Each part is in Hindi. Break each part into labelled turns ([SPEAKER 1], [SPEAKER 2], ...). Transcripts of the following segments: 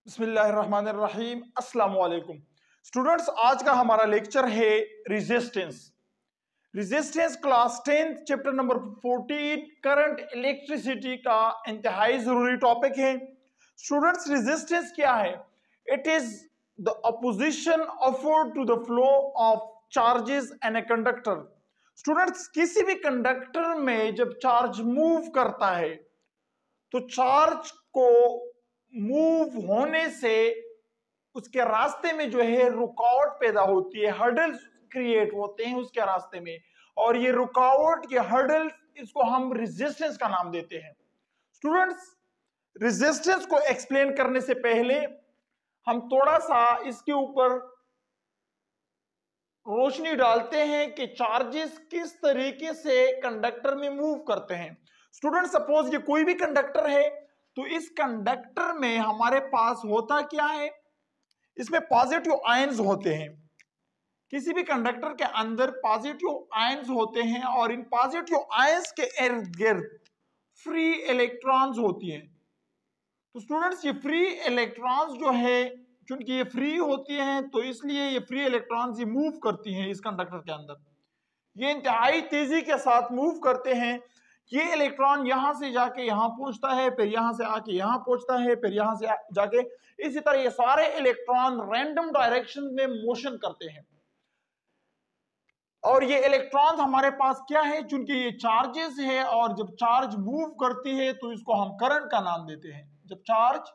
[SPEAKER 1] बिस्मिल्लाहिर्रहमानिर्रहीम अस्सलाम वालेकुम स्टूडेंट्स। आज का हमारा लेक्चर है resistance class 10 chapter number 14 current electricity का इंतहाई जरूरी टॉपिक है। स्टूडेंट्स, रेजिस्टेंस क्या है? It is the opposition offered to the flow of charges in a conductor. Students, किसी भी कंडक्टर में जब चार्ज मूव करता है तो चार्ज को मूव होने से उसके रास्ते में जो है रुकावट पैदा होती है, हर्डल्स क्रिएट होते हैं उसके रास्ते में, और ये रुकावट, ये हर्डल, इसको हम रेजिस्टेंस का नाम देते हैं। स्टूडेंट्स, रेजिस्टेंस को एक्सप्लेन करने से पहले हम थोड़ा सा इसके ऊपर रोशनी डालते हैं कि चार्जेस किस तरीके से कंडक्टर में मूव करते हैं। स्टूडेंट, सपोज ये कोई भी कंडक्टर है, तो इस कंडक्टर में हमारे पास होता क्या है? इसमें पॉजिटिव आयंस होते हैं। किसी भी कंडक्टर के अंदर पॉजिटिव आयंस होते हैं और इन पॉजिटिव आयंस के इर्द गिर्द फ्री इलेक्ट्रॉन्स होती हैं। तो स्टूडेंट्स, ये फ्री इलेक्ट्रॉन्स जो है, क्योंकि ये फ्री होती हैं तो इसलिए ये फ्री इलेक्ट्रॉन्स ये मूव करती हैं इस कंडक्टर के अंदर। ये इंतहाई तेजी के साथ मूव करते हैं। ये इलेक्ट्रॉन यहां से जाके यहां पहुंचता है, फिर यहां से आके यहां पहुंचता है, फिर यहां से जाके, इसी तरह ये सारे इलेक्ट्रॉन रैंडम डायरेक्शन में मोशन करते हैं। और ये इलेक्ट्रॉन हमारे पास क्या है? चूंकि ये चार्जेस है और जब चार्ज मूव करती है तो इसको हम करंट का नाम देते हैं। जब चार्ज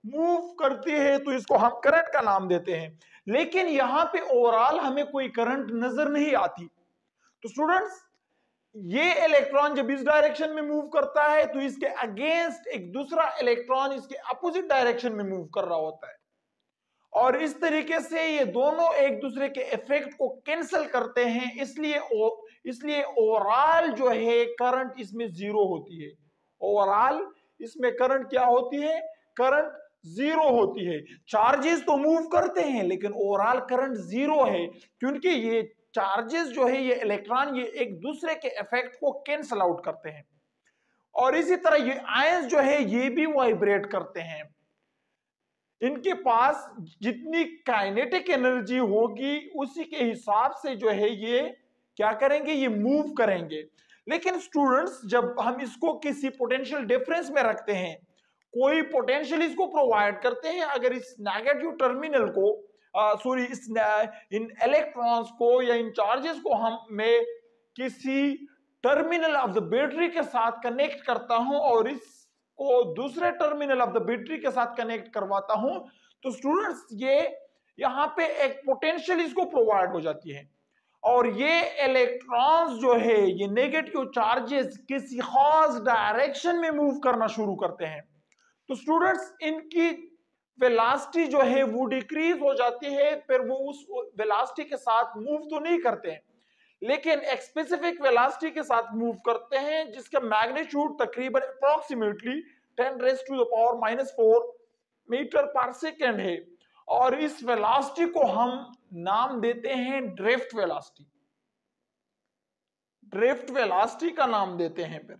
[SPEAKER 1] मूव करती है तो इसको हम करंट का नाम देते हैं। लेकिन यहां पे ओवरऑल हमें कोई करंट नजर नहीं आती। तो स्टूडेंट्स, ये इलेक्ट्रॉन जब इस डायरेक्शन में मूव करता है तो इसके अगेंस्ट एक दूसरा इलेक्ट्रॉन इसके अपोजिट डायरेक्शन में मूव कर रहा होता है, और इस तरीके से ये दोनों एक दूसरे के इफेक्ट को कैंसिल करते हैं। इसलिए ओवरऑल जो है करंट इसमें जीरो होती है। ओवरऑल इसमें करंट क्या होती है? करंट जीरो होती है। चार्जेस तो मूव करते हैं लेकिन ओवरऑल करंट जीरो है, क्योंकि ये चार्जेस जो है, ये इलेक्ट्रॉन, ये एक दूसरे के इफेक्ट को कैंसिल आउट करते हैं। और इसी तरह ये आयंस जो है ये भी वाइब्रेट करते हैं। इनके पास जितनी काइनेटिक एनर्जी होगी उसी के हिसाब से जो है ये क्या करेंगे? ये मूव करेंगे। लेकिन स्टूडेंट्स, जब हम इसको किसी पोटेंशियल डिफरेंस में रखते हैं, कोई पोटेंशियल इसको प्रोवाइड करते हैं, अगर इस नेगेटिव टर्मिनल को इन इलेक्ट्रॉन्स को या इन चार्जेस को हम मैं किसी टर्मिनल ऑफ द बैटरी के साथ कनेक्ट करता हूं और इसको दूसरे टर्मिनल ऑफ द बैटरी के साथ कनेक्ट करवाता हूं, तो स्टूडेंट्स ये यहां पे एक पोटेंशियल इसको प्रोवाइड हो जाती है। और ये इलेक्ट्रॉन्स जो है, ये नेगेटिव चार्जेस किसी खास डायरेक्शन में मूव करना शुरू करते हैं। तो स्टूडेंट्स, इनकी वेलोसिटी जो है वो डिक्रीज हो जाती है, फिर वो उस वेलोसिटी के साथ मूव तो नहीं करते हैं, लेकिन एक स्पेसिफिक वेलोसिटी के साथ मूव करते हैं जिसका मैग्नीट्यूड तकरीबन अप्रोक्सीमेटली 10⁻⁻⁴ मीटर पर सेकेंड है। और इस वेलोसिटी को हम नाम देते हैं ड्रिफ्ट वेलोसिटी। ड्रिफ्ट वेलोसिटी का नाम देते हैं। फिर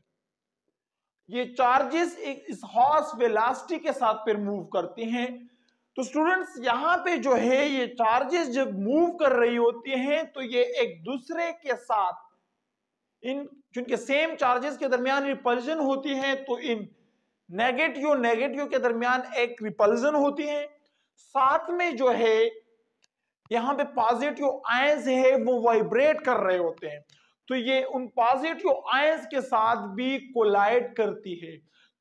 [SPEAKER 1] ये चार्जेस इस खास वेलोसिटी के साथ फिर मूव करती हैं। तो स्टूडेंट्स, यहां पे जो है ये चार्जेस जब मूव कर रही होती हैं तो ये एक दूसरे के साथ, इन चूंकि सेम चार्जेस के दरमियान रिपल्जन होती है, तो इन नेगेटिव के दरमियान एक रिपल्जन होती है। साथ में जो है यहां पे पॉजिटिव आयंस है वो वाइब्रेट कर रहे होते हैं, तो ये उन पॉजिटिव आयंस के साथ भी कोलाइड करती है।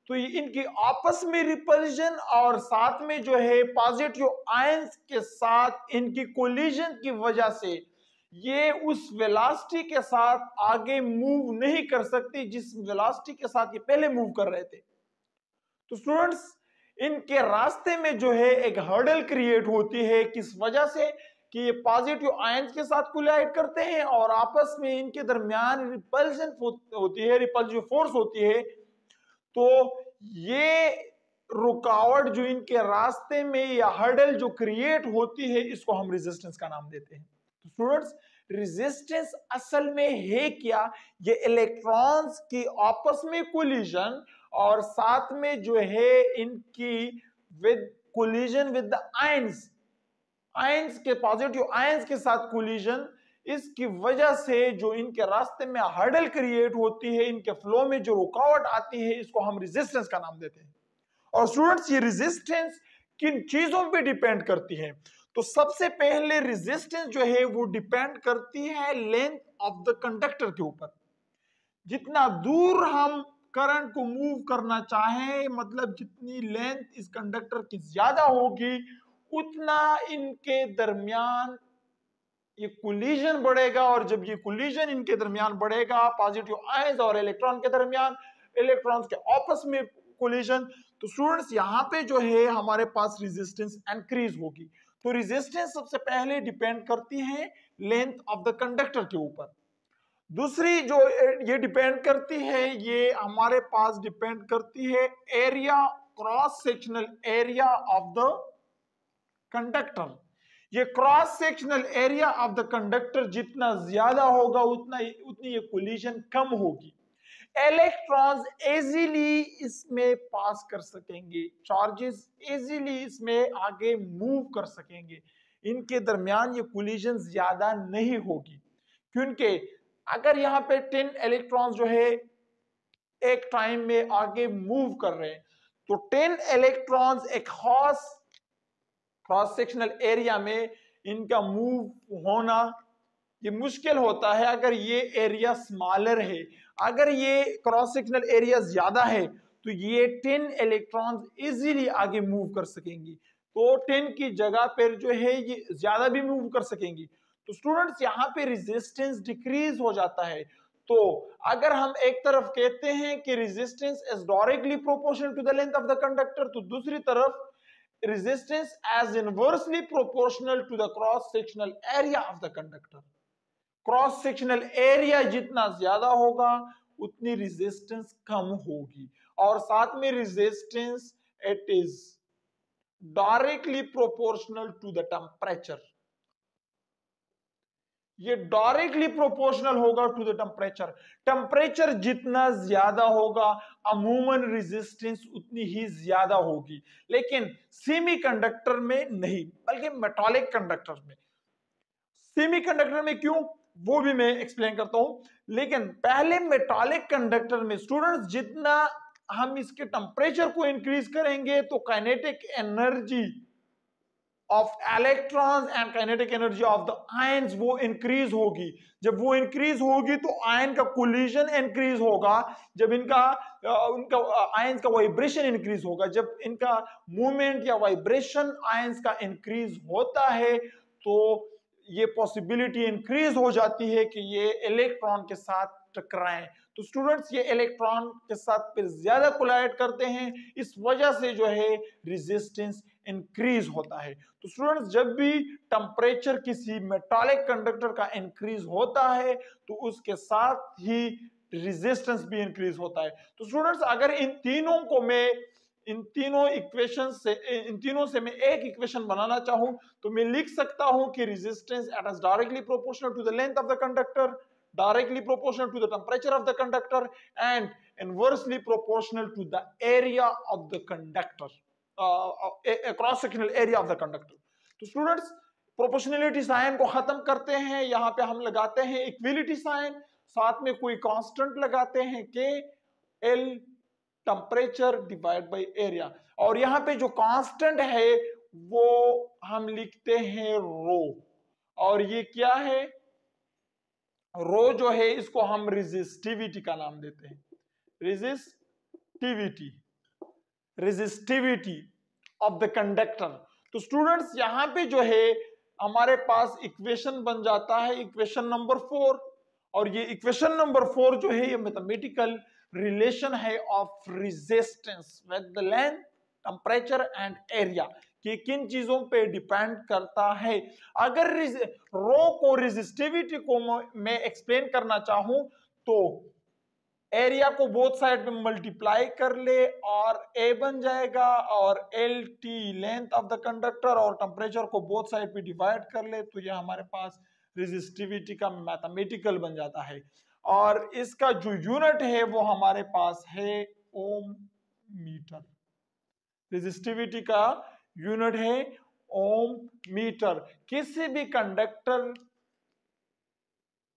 [SPEAKER 1] तो ये इनकी आपस में रिपल्जन और साथ में जो है पॉजिटिव आयंस के साथ इनकी कोलिजन की वजह से ये उस वेलोसिटी के साथ आगे मूव नहीं कर सकती जिस वेलोसिटी के साथ ये पहले मूव कर रहे थे। तो स्टूडेंट्स, इनके रास्ते में जो है एक हर्डल क्रिएट होती है। किस वजह से? कि ये पॉजिटिव आयंस के साथ कोलाइड करते हैं और आपस में इनके दरमियान रिपल्जन होती है, रिपल्सिव फोर्स होती है। तो ये रुकावट जो इनके रास्ते में या हर्डल जो क्रिएट होती है, इसको हम रेजिस्टेंस का नाम देते हैं। तो स्टूडेंट्स, रेजिस्टेंस असल में है क्या? ये इलेक्ट्रॉन्स की आपस में कोलिजन और साथ में जो है इनकी with collision with the ions, ions के पॉजिटिव आयंस के साथ कोलिजन, इसकी वजह से जो इनके रास्ते में हर्डल क्रिएट होती है, इनके फ्लो में जो रुकावट आती है, इसको हम रेजिस्टेंस का नाम देते हैं। और स्टूडेंट्स ये रेजिस्टेंस किन चीजों पे डिपेंड करती है? तो सबसे पहले रेजिस्टेंस जो है वो डिपेंड करती है लेंथ ऑफ द कंडक्टर के ऊपर। जितना दूर हम करंट को मूव करना चाहें, मतलब जितनी लेंथ इस कंडक्टर की ज्यादा होगी, उतना इनके दरमियान ये कोलिजन बढ़ेगा। और जब ये कोलिजन इनके दरमियान बढ़ेगा, पॉजिटिव आयंस और इलेक्ट्रॉन के दरमियान, इलेक्ट्रॉन्स के आपस में कोलिजन, तो स्टूडेंट्स यहाँ पे जो है हमारे पास रेजिस्टेंस इंक्रीज होगी। तो रेजिस्टेंस सबसे पहले डिपेंड करती है लेंथ ऑफ द कंडक्टर के ऊपर। दूसरी जो ये डिपेंड करती है, ये हमारे पास डिपेंड करती है area, cross sectional area of the conductor. ये cross sectional area of the conductor जितना ज्यादा होगा, उतनी ये कोलिजन कम होगी। इलेक्ट्रॉन्स इजीली इसमें पास कर सकेंगे, चार्जेस इजीली इसमें आगे मूव कर सकेंगे, इनके दरमियान ये कोलिजन ज्यादा नहीं होगी। क्योंकि अगर यहाँ पे 10 इलेक्ट्रॉन्स जो है एक टाइम में आगे मूव कर रहे हैं, तो 10 इलेक्ट्रॉन्स एक खास क्रॉस सेक्शनल एरिया में इनका मूव होना ये मुश्किल होता है अगर ये एरिया स्मॉलर है। अगर ये क्रॉस सेक्शनल एरिया ज्यादा है तो ये 10 इलेक्ट्रॉन्स इजीली आगे मूव कर सकेंगी, तो 10 की जगह पर जो है ये ज्यादा भी मूव कर सकेंगी। तो स्टूडेंट्स यहाँ पे रेजिस्टेंस डिक्रीज हो जाता है। तो अगर हम एक तरफ कहते हैं कि resistance is directly proportional to the length of the conductor, तो दूसरी तरफ resistance as inversely proportional to the cross sectional area of the conductor। Cross sectional area जितना ज्यादा होगा उतनी रेजिस्टेंस कम होगी। और साथ में resistance it is directly proportional to the temperature, ये डायरेक्टली प्रोपोर्शनल होगा टू द टेम्परेचर। टेम्परेचर जितना ज्यादा होगा अमूमन रेजिस्टेंस उतनी ही ज्यादा होगी, लेकिन सेमीकंडक्टर में नहीं, बल्कि मेटालिक कंडक्टर में। सेमीकंडक्टर में क्यों, वो भी मैं एक्सप्लेन करता हूं। लेकिन पहले मेटालिक कंडक्टर में स्टूडेंट्स जितना हम इसके टेम्परेचर को इंक्रीज करेंगे तो kinetic energy of electrons and kinetic energy of the ions वो इंक्रीज होगी। जब वो इंक्रीज होगी तो आयन का कोलिजन इंक्रीज होगा, जब उनका आयंस का वाइब्रेशन इंक्रीज होगा। जब इनका मूवमेंट या वाइब्रेशन आयंस का इंक्रीज होता है तो ये पॉसिबिलिटी इंक्रीज हो जाती है कि ये इलेक्ट्रॉन के साथ टकराएं। तो स्टूडेंट्स ये इलेक्ट्रॉन के साथ फिर ज्यादा कोलाइड करते हैं, इस वजह से जो है रेजिस्टेंस इंक्रीज होता है। तो स्टूडेंट्स जब भी टेम्परेचर किसी मेटालिक कंडक्टर का इंक्रीज होता है तो उसके साथ ही रेजिस्टेंस भी इंक्रीज होता है। तो स्टूडेंट्स अगर इन तीनों इक्वेशन से इन तीनों से मैं एक इक्वेशन बनाना चाहूं तो मैं लिख सकता हूं कि resistance it is directly proportional to the length of the conductor, directly proportional to the temperature of the conductor, and inversely proportional to the area of the conductor, a cross sectional area of the conductor। तो स्टूडेंट्स प्रोपोर्शनलिटी साइन को खत्म करते हैं, यहाँ पे हम लगाते हैं इक्विलिटी साइन, साथ में कोई कांस्टेंट लगाते हैं के L, temperature divide by area, और यहाँ पे जो कांस्टेंट है वो हम लिखते हैं रो, और ये क्या है, रो जो है इसको हम रेजिस्टिविटी का नाम देते हैं, रेजिस्टिविटी ऑफ द कंडक्टर। तो स्टूडेंट्स यहाँ पे जो है हमारे पास इक्वेशन बन जाता है इक्वेशन नंबर 4, और ये इक्वेशन नंबर 4 जो है ये मैथमेटिकल रिलेशन है of resistance with the length, temperature and area, कि किन चीजों पे डिपेंड करता है। अगर रो को रेजिस्टिविटी को मैं एक्सप्लेन करना चाहूं तो एरिया को बोथ साइड पे मल्टीप्लाई कर ले और ए बन जाएगा, और L T length of the conductor, और टेम्परेचर को बोथ साइड पे डिवाइड कर ले तो ये हमारे पास रेजिस्टिविटी का मैथमेटिकल बन जाता है। और इसका जो यूनिट है वो हमारे पास है ओम मीटर। रेजिस्टिविटी का यूनिट है ओम मीटर। किसी भी conductor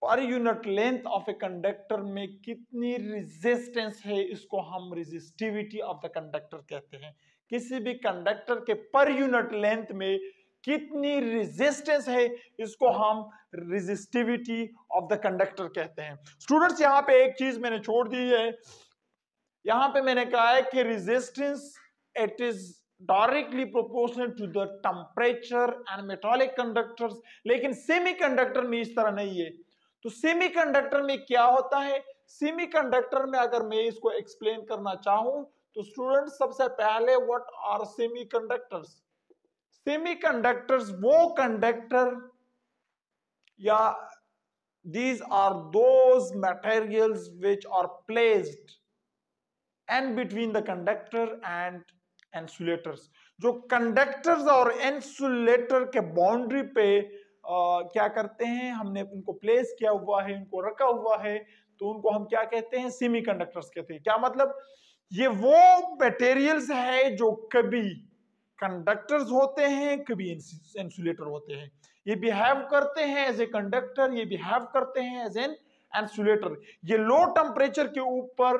[SPEAKER 1] per unit length of a conductor में कितनी रेजिस्टेंस है, इसको हम रेजिस्टिविटी ऑफ द कंडक्टर कहते हैं। किसी भी कंडक्टर के पर यूनिट लेंथ में कितनी रेजिस्टेंस है, इसको हम रेजिस्टिविटी ऑफ द कंडक्टर कहते हैं। स्टूडेंट्स, यहां पे एक चीज मैंने छोड़ दी है, यहां पे मैंने कहा है कि resistance it is directly proportional to the temperature and metallic conductors, लेकिन सेमीकंडक्टर में इस तरह नहीं है। तो सेमीकंडक्टर में क्या होता है, सेमीकंडक्टर में अगर मैं इसको एक्सप्लेन करना चाहूं तो स्टूडेंट्स, सबसे पहले व्हाट आर सेमीकंडक्टर्स? सेमीकंडक्टर्स वो कंडक्टर या these are those materials which are placed and between the conductor and insulators। जो कंडक्टर्स और इंसुलेटर के बाउंड्री पे क्या करते हैं, हमने उनको प्लेस किया हुआ है, उनको रखा हुआ है, तो उनको हम क्या कहते हैं, सेमीकंडक्टर्स कहते हैं। क्या मतलब, ये वो मटेरियल्स है जो कभी कंडक्टर्स होते हैं, कभी इंसुलेटर होते हैं। ये बिहेव करते हैं एज ए कंडक्टर, ये बिहेव करते हैं एज एन इंसुलेटर। ये लो टेम्परेचर के ऊपर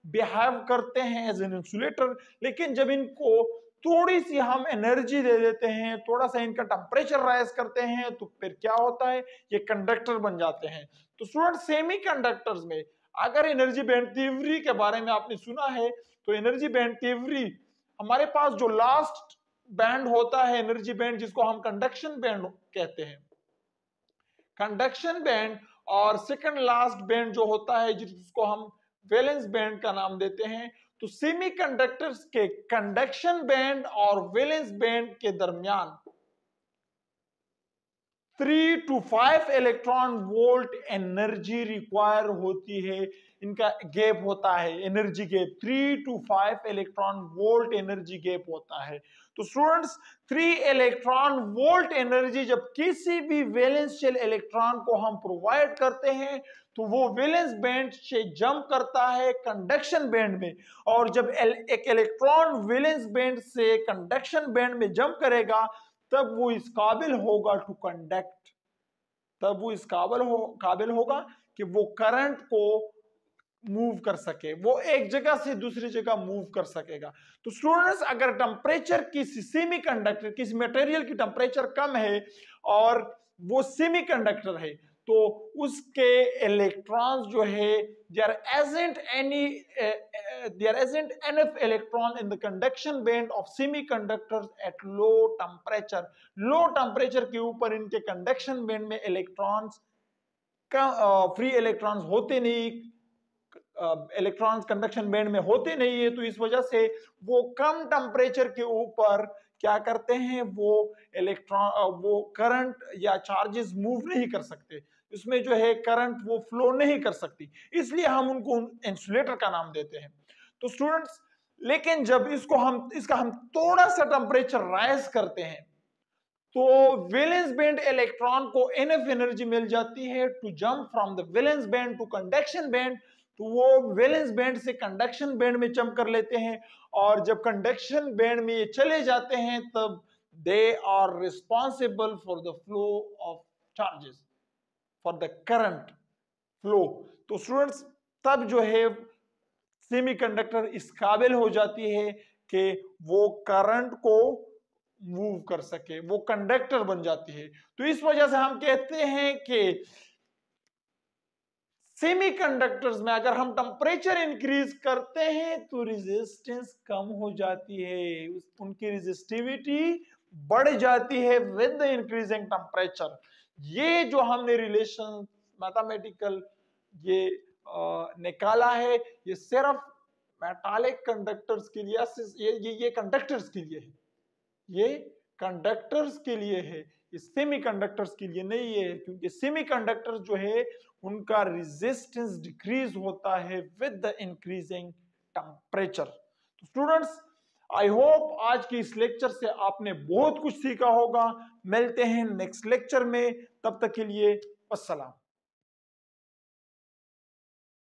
[SPEAKER 1] बिहेव करते हैं एज एन इंसुलेटर, लेकिन जब इनको थोड़ी सी हम एनर्जी दे देते हैं, थोड़ा सा इनका टेम्परेचर राइज करते हैं, तो फिर क्या होता है, ये कंडक्टर बन जाते हैं। तो स्टूडेंट, सेमीकंडक्टर्स में अगर एनर्जी बैंड थ्योरी के बारे में आपने सुना है, तो एनर्जी बैंड थ्योरी हमारे पास जो लास्ट बैंड होता है एनर्जी बैंड, जिसको हम कंडक्शन बैंड कहते हैं, कंडक्शन बैंड, और सेकंड लास्ट बैंड जो होता है जिसको हम वैलेंस बैंड का नाम देते हैं। तो सेमीकंडक्टर्स के कंडक्शन बैंड और वैलेंस बैंड के दरमियान 3 to 5 electron volt energy require होती है। इनका गैप होता है, energy gap 3 to 5 electron volt energy gap होता है। तो स्टूडेंट्स, 3 इलेक्ट्रॉन वोल्ट एनर्जी जब किसी भी वैलेंस शेल इलेक्ट्रॉन को हम प्रोवाइड करते हैं, तो वो वैलेंस बैंड से जंप करता है कंडक्शन बैंड में, और जब एक इलेक्ट्रॉन वैलेंस बैंड से कंडक्शन बैंड में जंप करेगा, तब वो इस काबिल होगा टू कंडक्ट, तब वो इस काबिल होगा कि वो करंट को मूव कर सके, वो एक जगह से दूसरी जगह मूव कर सकेगा। तो स्टूडेंट्स, अगर टेम्परेचर किसी सेमीकंडक्टर, किसी मटेरियल की टेम्परेचर कम है और वो सेमीकंडक्टर है, तो उसके इलेक्ट्रॉन्स जो है, there isn't enough electron in the conduction band of semiconductors at low temperature। Low temperature के ऊपर इनके कंडक्शन बैंड में इलेक्ट्रॉन्स का फ्री इलेक्ट्रॉन्स होते नहीं, इलेक्ट्रॉन्स कंडक्शन बैंड में होते नहीं है, तो इस वजह से वो कम टेम्परेचर के ऊपर क्या करते हैं, वो इलेक्ट्रॉन, वो करंट या चार्जेस मूव नहीं कर सकते, इसमें जो है करंट वो फ्लो नहीं कर सकती, इसलिए हम उनको इंसुलेटर का नाम देते हैं। तो स्टूडेंट्स, लेकिन जब इसका हम थोड़ा सा टेम्परेचर राइज करते हैं, तो वैलेंस बैंड इलेक्ट्रॉन को इनफ एनर्जी मिल जाती है to jump from the valence band to conduction band. तो वो वैलेंस बैंड से कंडक्शन बैंड में जंप कर लेते हैं, और जब कंडक्शन बैंड में ये चले जाते हैं, तब they are responsible for the flow of charges, for the current flow. तो स्टूडेंट्स, तब जो है सेमीकंडक्टर इस काबिल हो जाती है कि वो करंट को मूव कर सके, वो कंडक्टर बन जाती है। तो इस वजह से हम कहते हैं कि सेमीकंडक्टर्स में अगर हम टेम्परेचर इंक्रीज करते हैं तो रेजिस्टेंस कम हो जाती है, उनकी रेजिस्टिविटी बढ़ जाती है विद द इंक्रीजिंग टेम्परेचर। ये जो हमने रिलेशन मैथमेटिकल ये निकाला है, ये सिर्फ मेटालिक कंडक्टर्स के लिए, ये कंडक्टर्स के लिए है, ये कंडक्टर्स के लिए है, ये सेमीकंडक्टर्स के लिए नहीं है, क्योंकि सेमीकंडक्टर्स जो है उनका रेजिस्टेंस डिक्रीज होता है विद द इंक्रीजिंग टेम्परेचर। तो स्टूडेंट्स, आई होप आज की इस लेक्चर से आपने बहुत कुछ सीखा होगा। मिलते हैं नेक्स्ट लेक्चर में, तब तक के लिए अस्सलाम।